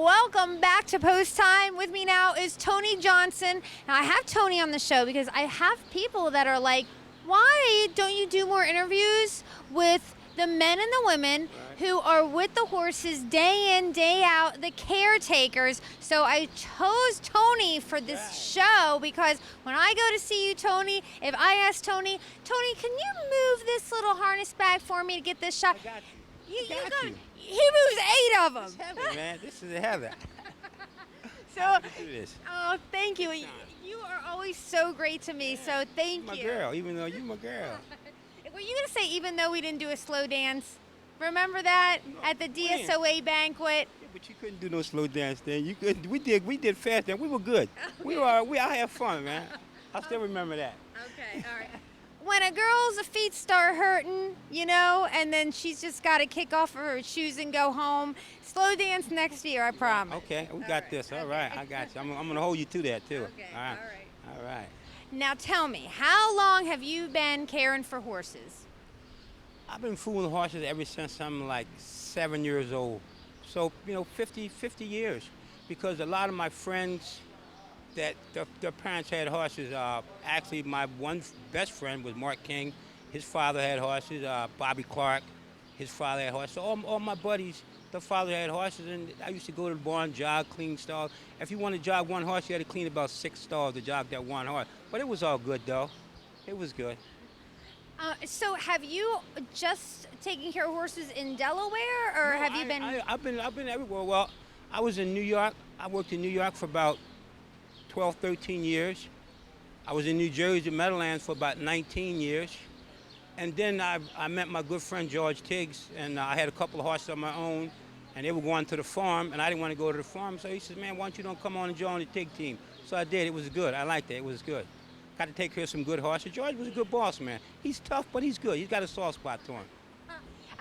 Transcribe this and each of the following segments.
Welcome back to Post Time. With me now is Tony Johnson. Now I have Tony on the show because I have people that are like, why don't you do more interviews with the men and the women who are with the horses day in, day out, the caretakers? So I chose Tony for this show because when I go to see you, Tony, if I ask Tony, can you move this little harness bag for me to get this shot? I got you. He moves 8 of them. It's heavy, man. This is heavy. So, Do this. oh, thank you. You are always so great to me, so thank My you. girl, even though you my girl. Were you going to say even though we didn't do a slow dance? Remember that at the DSOA banquet? Yeah, but you couldn't do no slow dance then. You could. We did fast dance. We were good. I had fun, man. I still remember that. Okay, all right. When a girl's feet start hurting, and then she's just got to kick off her shoes and go home, slow dance next year, I promise. Okay, we got this. All right, I got you. I'm going to hold you to that, too. Okay, All right. Now tell me, how long have you been caring for horses? I've been fooling horses ever since I'm like 7 years old. So, 50 years. Because a lot of my friends that their parents had horses. Actually, my one best friend was Mark King. His father had horses. Bobby Clark, his father had horses. So all my buddies, their father had horses, and I used to go to the barn, jog, clean stalls. If you want to jog one horse, you had to clean about 6 stalls to jog that one horse. But it was all good, though. It was good. So have you just taken care of horses in Delaware, or have you been? I've been everywhere. Well, I was in New York. I worked in New York for about 12, 13 years. I was in New Jersey, Meadowlands for about 19 years. And then I met my good friend George Tiggs, and I had a couple of horses of my own, and they were going to the farm, and I didn't want to go to the farm, so he says, man, why don't you don't come on and join the Tig team? So I did. It was good. I liked it. It was good. Got to take care of some good horses. George was a good boss, man. He's tough, but he's good. He's got a soft spot to him.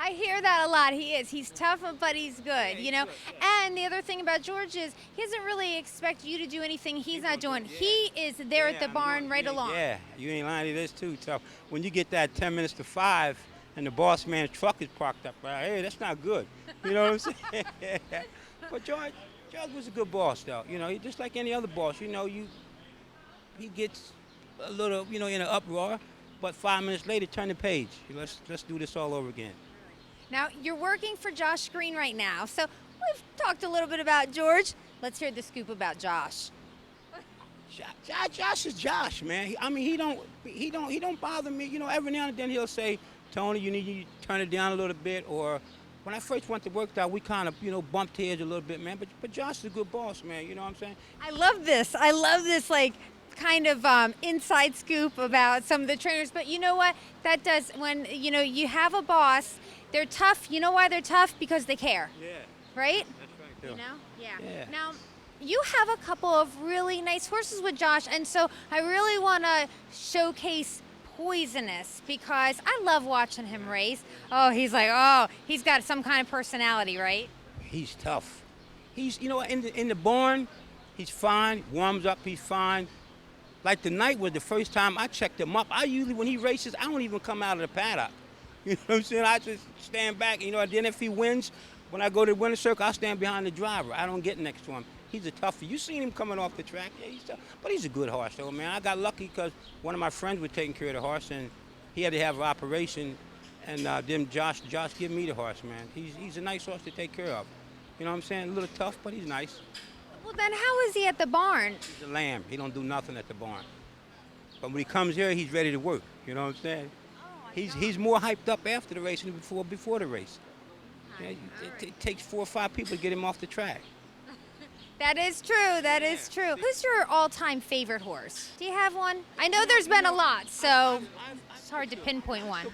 I hear that a lot. He is. He's tough, but he's good, Yeah, he's good. And the other thing about George is he doesn't really expect you to do anything he's not doing. Yeah. He is there at the barn right along. Yeah, you ain't lying. It is too tough. When you get that 10 minutes to 5 and the boss man's truck is parked up, hey, that's not good. You know what I'm saying? But George was a good boss, though. He just like any other boss. He gets a little, in an uproar, but 5 minutes later, turn the page. Let's do this all over again. Now, you're working for Josh Green right now, so we've talked a little bit about George. Let's hear the scoop about Josh. Josh is Josh, man. He don't bother me. Every now and then he'll say, Tony, you need to turn it down a little bit. Or when I first went to work there, we kind of bumped heads a little bit, man. But Josh is a good boss, man. You know what I'm saying? I love this, like, kind of inside scoop about some of the trainers. But you know what? That does, when, you have a boss, they're tough. You know why they're tough? Because they care. Yeah. Right? That's right, too. Yeah. Now, you have a couple of really nice horses with Josh, and so I really want to showcase Poisonous because I love watching him race. He's got some kind of personality, right? He's tough. He's, in the barn, he's fine. Warms up, he's fine. Like tonight was the first time I checked him up. I usually, when he races, I don't even come out of the paddock. You know what I'm saying? I just stand back. And then if he wins, when I go to the winner's circle, I stand behind the driver. I don't get next to him. He's a toughie. You seen him coming off the track? Yeah, he's tough. But he's a good horse, though, man. I got lucky because one of my friends was taking care of the horse, and he had to have an operation. And then Josh gave me the horse, man. He's a nice horse to take care of. You know what I'm saying? A little tough, but he's nice. Well, then how is he at the barn? He's a lamb. He don't do nothing at the barn. But when he comes here, he's ready to work. You know what I'm saying? He's more hyped up after the race than before the race. It takes 4 or 5 people to get him off the track. That is true. That is true. Who's your all-time favorite horse? Do you have one? I know there's been a lot, so it's hard to pinpoint one.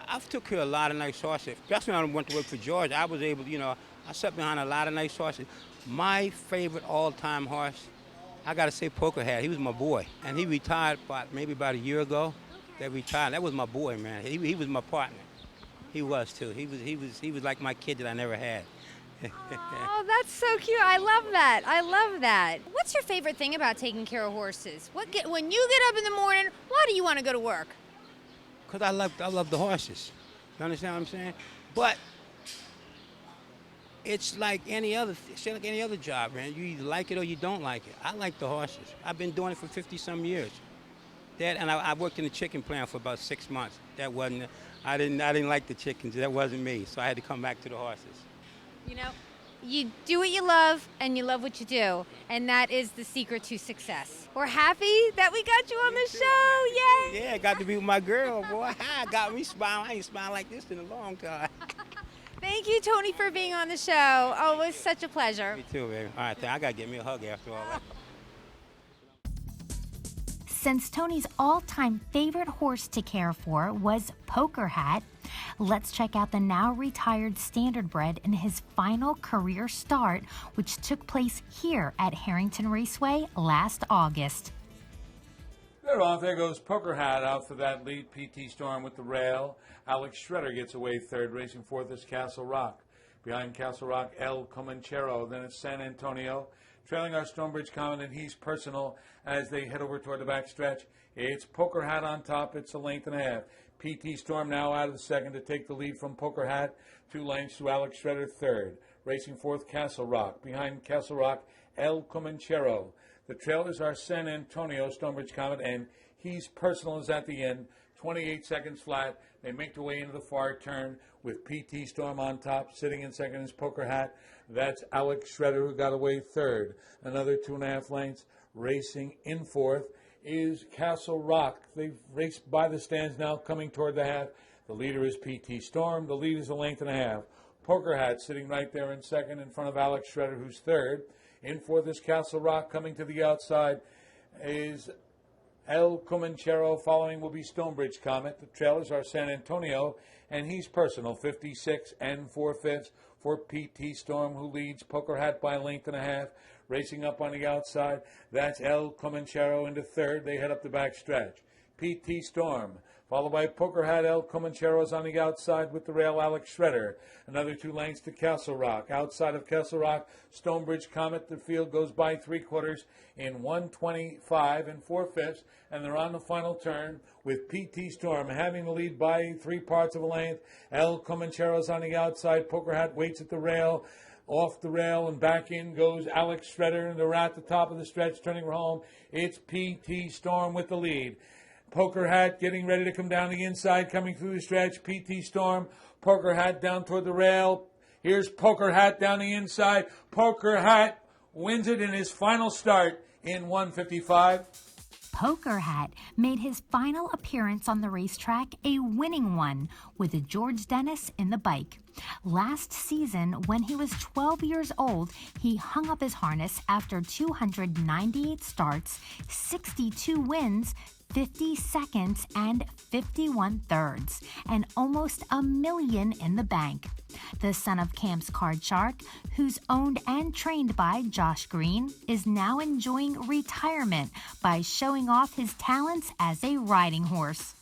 I've took care of a lot of nice horses. Especially when I went to work for George, I was able to, I sat behind a lot of nice horses. My favorite all-time horse, I got to say Poker Hat. He was my boy, and he retired maybe about a year ago. That retired. That was my boy, man. He was my partner. He was too. He was like my kid that I never had. Oh, that's so cute. I love that. What's your favorite thing about taking care of horses? When you get up in the morning, why do you want to go to work? Because I love the horses. You understand what I'm saying? But It's like any other, it's like any other job, man. You either like it or you don't like it. I like the horses. I've been doing it for 50 some years. I worked in the chicken plant for about 6 months. That wasn't, I didn't like the chickens. That wasn't me. So I had to come back to the horses. You know, you do what you love and you love what you do. And that is the secret to success. We're happy that we got you on the show. Yay! Yeah, I got to be with my girl, boy. Got me smiling. I ain't smiled like this in a long time. Thank you, Tony, for being on the show. Oh, it was such a pleasure. Me too, baby. All right, I got to get me a hug after all that. Since Tony's all-time favorite horse to care for was Poker Hat, let's check out the now retired standardbred in his final career start, which took place here at Harrington Raceway last August. They're off. There goes Poker Hat out for that lead. PT Storm with the rail. Alex Shredder gets away third. Racing fourth is Castle Rock. Behind Castle Rock, El Comanchero. Then it's San Antonio. Trailing our Stonebridge Common, and he's personal as they head over toward the back stretch. It's Poker Hat on top. It's a length and a half. PT Storm now out of the second to take the lead from Poker Hat. 2 lengths to Alex Shredder third. Racing fourth, Castle Rock. Behind Castle Rock, El Comanchero. The trailers are San Antonio, Stonebridge Comet, and he's personal is at the end. 28 seconds flat. They make their way into the far turn with PT Storm on top. Sitting in second is Poker Hat. That's Alex Shredder, who got away third. Another 2.5 lengths. Racing in fourth is Castle Rock. They've raced by the stands now, coming toward the half. The leader is PT Storm. The lead is a length and a half. Poker Hat sitting right there in second in front of Alex Shredder, who's third. In fourth is Castle Rock. Coming to the outside is El Comanchero. Following will be Stonebridge Comet. The trailers are San Antonio, and he's personal, 56 and 4/5 for PT Storm, who leads Poker Hat by a length and a half. Racing up on the outside, that's El Comanchero into third. They head up the back stretch. PT Storm, followed by Poker Hat. El Comanchero is on the outside with the rail, Alex Shredder. Another 2 lengths to Castle Rock. Outside of Castle Rock, Stonebridge Comet. The field goes by 3/4 in 1:25 and 4/5, and they're on the final turn with PT Storm having the lead by 3/4 of a length. El Comanchero is on the outside. Poker Hat waits at the rail. Off the rail and back in goes Alex Shredder, and they're at the top of the stretch turning home. It's PT Storm with the lead. Poker Hat getting ready to come down the inside, coming through the stretch. PT Storm, Poker Hat down toward the rail. Here's Poker Hat down the inside. Poker Hat wins it in his final start in 1:55. Poker Hat made his final appearance on the racetrack a winning one with a George Dennis in the bike. Last season, when he was 12 years old, he hung up his harness after 298 starts, 62 wins, 50 seconds, and 51 thirds, and almost $1 million in the bank. The son of Camp's Card Shark, who's owned and trained by Josh Green, is now enjoying retirement by showing off his talents as a riding horse.